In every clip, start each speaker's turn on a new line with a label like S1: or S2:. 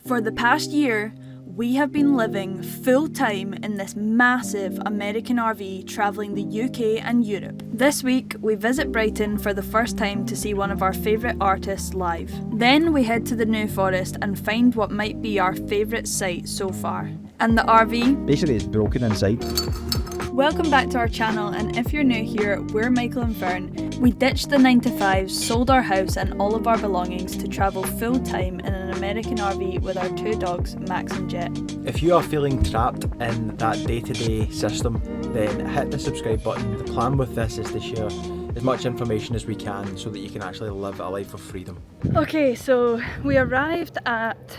S1: For the past year, we have been living full-time in this massive American RV travelling the UK and Europe. This week, we visit Brighton for the first time to see one of our favourite artists live. Then we head to the New Forest and find what might be our favourite site so far. And the RV?
S2: Basically it's broken inside.
S1: Welcome back to our channel, and if you're new here, we're Michael and Fern. We ditched the 9-to-5s, sold our house and all of our belongings to travel full-time in an American RV with our two dogs, Max and Jet.
S3: If you are feeling trapped in that day-to-day system, then hit the subscribe button. The plan with this is to share as much information as we can so that you can actually live a life of freedom.
S1: Okay, so we arrived at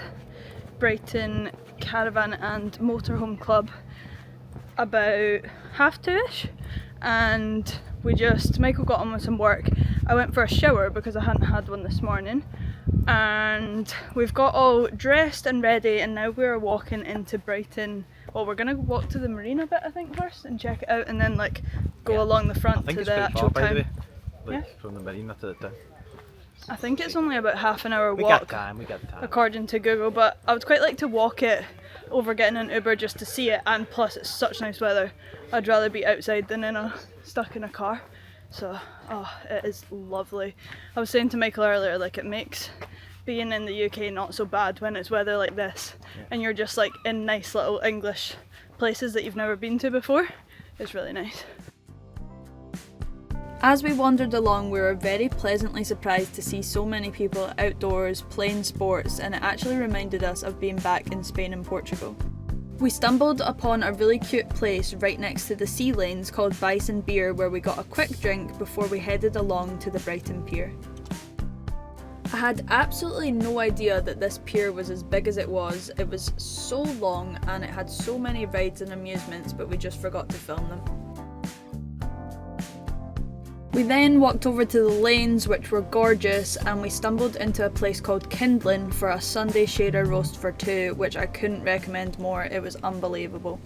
S1: Brighton Caravan and Motorhome Club about 2:30ish, and Michael got on with some work. I went for a shower because I hadn't had one this morning, and we've got all dressed and ready, and now we're walking into Brighton. Well, we're gonna walk to the marina bit, I think, first and check it out, and then go along the front to the actual town.
S3: From the marina to the town.
S1: I think it's only about half an hour walk.
S3: We got time.
S1: According to Google, but I would quite like to walk it over getting an Uber just to see it, and plus it's such nice weather. I'd rather be outside than stuck in a car. So, it is lovely. I was saying to Michael earlier, it makes being in the UK not so bad when it's weather like this, and you're just in nice little English places that you've never been to before. It's really nice. As we wandered along, we were very pleasantly surprised to see so many people outdoors playing sports, and it actually reminded us of being back in Spain and Portugal. We stumbled upon a really cute place right next to the sea lanes called Bison Beer, where we got a quick drink before we headed along to the Brighton Pier. I had absolutely no idea that this pier was as big as it was. It was so long and it had so many rides and amusements, but we just forgot to film them. We then walked over to the lanes, which were gorgeous, and we stumbled into a place called Kindlin for a Sunday shader roast for two, which I couldn't recommend more. It was unbelievable.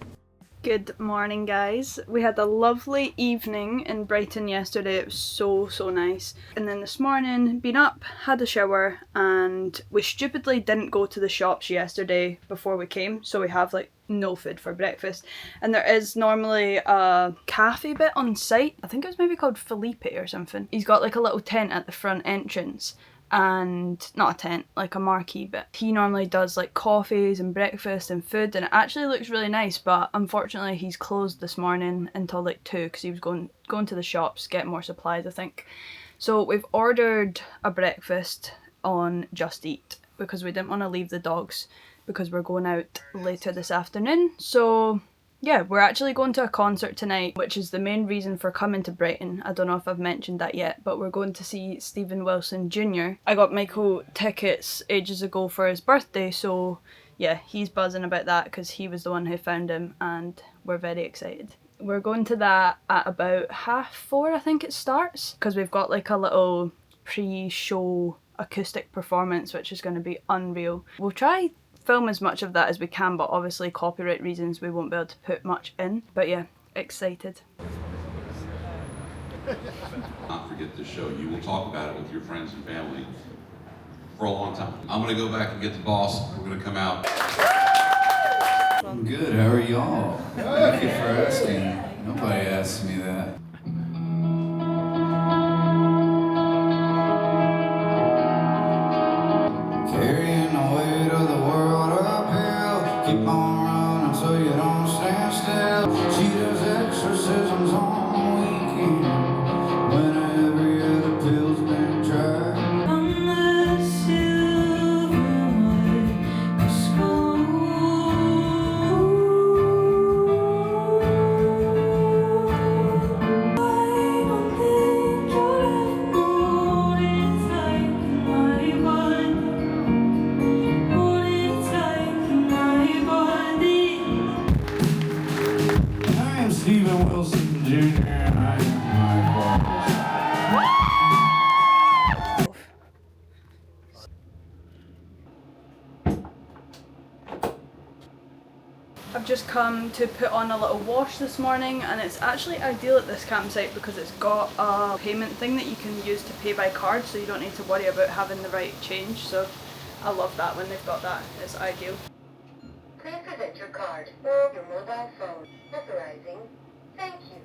S1: Good morning, guys. We had a lovely evening in Brighton yesterday. It was so nice. And then this morning, been up, had a shower, and we stupidly didn't go to the shops yesterday before we came, so we have no food for breakfast. And there is normally a cafe bit on site. I think it was maybe called Felipe or something. He's got a little tent at the front entrance, and not a tent, a marquee bit. He normally does coffees and breakfast and food, and it actually looks really nice, but unfortunately he's closed this morning until 2 because he was going to the shops, get more supplies, I think. So we've ordered a breakfast on Just Eat because we didn't want to leave the dogs because we're going out later this afternoon. So yeah, we're actually going to a concert tonight, which is the main reason for coming to Brighton. I don't know if I've mentioned that yet, but we're going to see Stephen Wilson Jr. I got Michael tickets ages ago for his birthday, so yeah, he's buzzing about that because he was the one who found him, and we're very excited. We're going to that at about 4:30, I think it starts, because we've got a little pre-show acoustic performance, which is going to be unreal. We'll try film as much of that as we can, but obviously copyright reasons we won't be able to put much in. But yeah, excited.
S4: Not forget this show. You will talk about it with your friends and family for a long time. I'm gonna go back and get the boss. We're gonna come out.
S5: I'm good. How are y'all? Thank you for asking. Nobody asked me that. Carrying the weight of the world uphill. Keep on running so you don't stand still. She does exorcisms on the weekend when every other pill's been tried. On the silver Stephen Wilson Jr. and I am
S1: I've just come to put on a little wash this morning, and it's actually ideal at this campsite because it's got a payment thing that you can use to pay by card, so you don't need to worry about having the right change. So I love that when they've got that, it's ideal.
S2: Please present your card or your mobile phone. Authorizing. Thank you.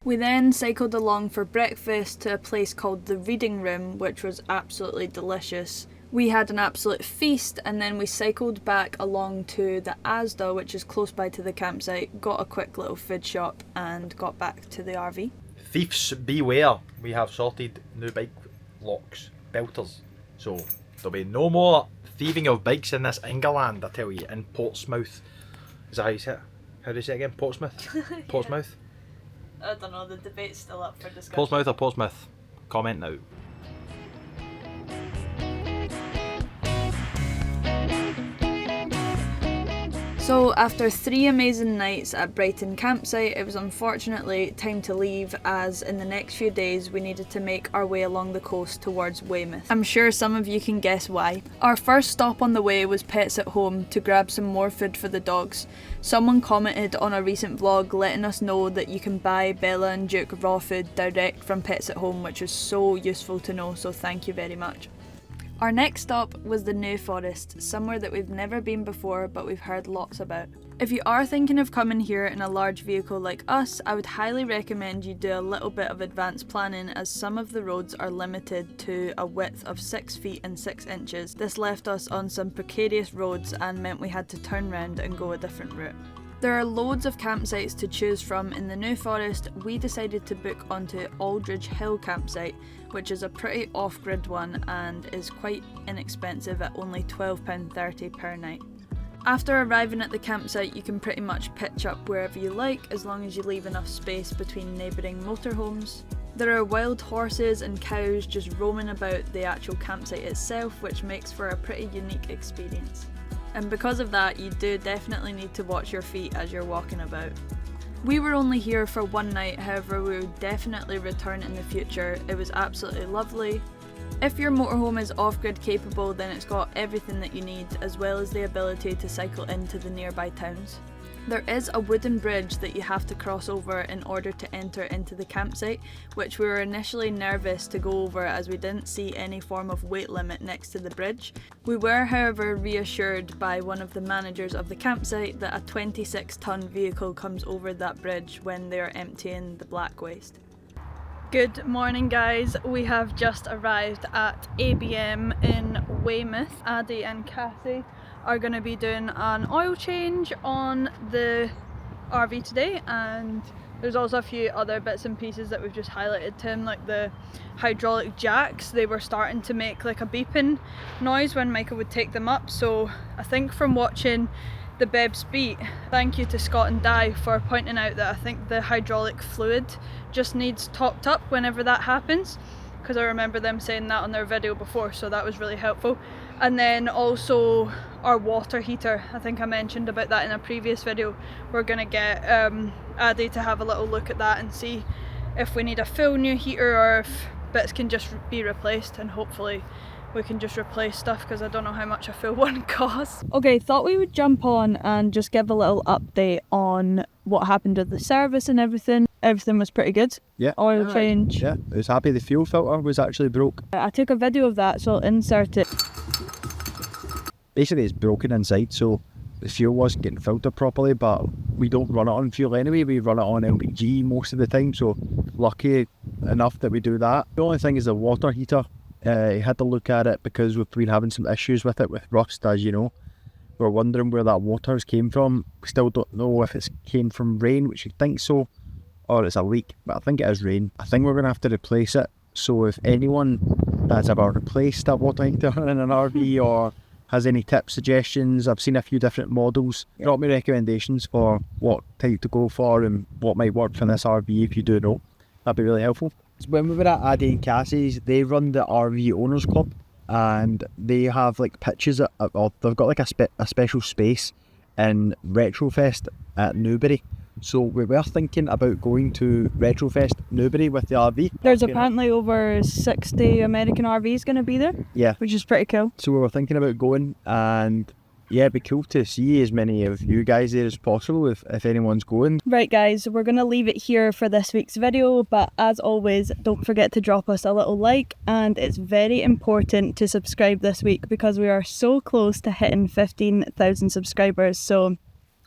S1: We then cycled along for breakfast to a place called the Reading Room, which was absolutely delicious. We had an absolute feast, and then we cycled back along to the Asda, which is close by to the campsite, got a quick little food shop and got back to the RV.
S3: Thieves beware, we have sorted new bike locks, belters, so there'll be no more thieving of bikes in this England, I tell you, in Portsmouth. Is that how you say it? How do you say it again? Portsmouth? Portsmouth?
S1: I don't know, the debate's still up for discussion.
S3: Portsmouth or Portsmouth? Comment now.
S1: So after 3 amazing nights at Brighton campsite, it was unfortunately time to leave, as in the next few days we needed to make our way along the coast towards Weymouth. I'm sure some of you can guess why. Our first stop on the way was Pets at Home to grab some more food for the dogs. Someone commented on a recent vlog letting us know that you can buy Bella and Duke raw food direct from Pets at Home, which is so useful to know, so thank you very much. Our next stop was the New Forest, somewhere that we've never been before but we've heard lots about. If you are thinking of coming here in a large vehicle like us, I would highly recommend you do a little bit of advanced planning, as some of the roads are limited to a width of 6 feet and 6 inches. This left us on some precarious roads and meant we had to turn round and go a different route. There are loads of campsites to choose from in the New Forest. We decided to book onto Aldridge Hill campsite, which is a pretty off-grid one and is quite inexpensive at only £12.30 per night. After arriving at the campsite, you can pretty much pitch up wherever you like, as long as you leave enough space between neighbouring motorhomes. There are wild horses and cows just roaming about the actual campsite itself, which makes for a pretty unique experience. And because of that, you do definitely need to watch your feet as you're walking about. We were only here for 1 night, however we will definitely return in the future. It was absolutely lovely. If your motorhome is off-grid capable, then it's got everything that you need, as well as the ability to cycle into the nearby towns. There is a wooden bridge that you have to cross over in order to enter into the campsite, which we were initially nervous to go over as we didn't see any form of weight limit next to the bridge. We were, however, reassured by one of the managers of the campsite that a 26-ton vehicle comes over that bridge when they are emptying the black waste. Good morning guys, we have just arrived at ABM in Weymouth. Addy and Cassie are going to be doing an oil change on the RV today, and there's also a few other bits and pieces that we've just highlighted to him, like the hydraulic jacks. They were starting to make like a beeping noise when Michael would take them up, so I think from watching the Bebs beat, thank you to Scott and Di for pointing out that I think the hydraulic fluid just needs topped up whenever that happens, because I remember them saying that on their video before, so that was really helpful. And then also our water heater, I think I mentioned about that in a previous video. We're going to get Addy to have a little look at that and see if we need a full new heater or if bits can just be replaced, and hopefully we can just replace stuff because I don't know how much a full one costs. Okay, thought we would jump on and just give a little update on what happened with the service and everything. Everything was pretty good.
S6: Yeah.
S1: Oil change.
S6: Yeah, I was happy the fuel filter was actually broke.
S1: I took a video of that, so I'll insert it.
S6: Basically it's broken inside, so the fuel wasn't getting filtered properly, but we don't run it on fuel anyway, we run it on LPG most of the time, so lucky enough that we do that. The only thing is the water heater. He had to look at it because we've been having some issues with it with rust, as you know. We're wondering where that water's came from. We still don't know if it came from rain, which we think so, or it's a leak, but I think it is rain. I think we're going to have to replace it, so if anyone that's ever replaced a water heater in an RV or has any tips, suggestions, I've seen a few different models. Drop me recommendations for what type to go for and what might work for this RV if you do know. That'd be really helpful. When we were at Addy and Cassie's, they run the RV Owners Club, and they have like pitches or they've got like a special space in Retrofest at Newbury. So we were thinking about going to Retrofest Newbury with the RV.
S1: There's apparently over 60 American RVs going to be there.
S6: Yeah.
S1: Which is pretty cool.
S6: So we were thinking about going, and yeah, it'd be cool to see as many of you guys there as possible if anyone's going.
S1: Right guys, we're going to leave it here for this week's video, but as always, don't forget to drop us a little like, and it's very important to subscribe this week because we are so close to hitting 15,000 subscribers. So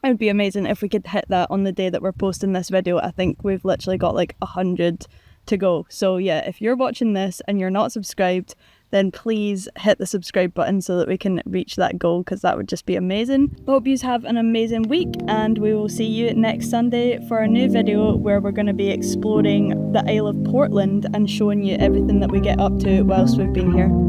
S1: it would be amazing if we could hit that on the day that we're posting this video. I think we've literally got like 100 to go. So yeah, if you're watching this and you're not subscribed, then please hit the subscribe button so that we can reach that goal, because that would just be amazing. Hope you have an amazing week, and we will see you next Sunday for a new video where we're going to be exploring the Isle of Portland and showing you everything that we get up to whilst we've been here.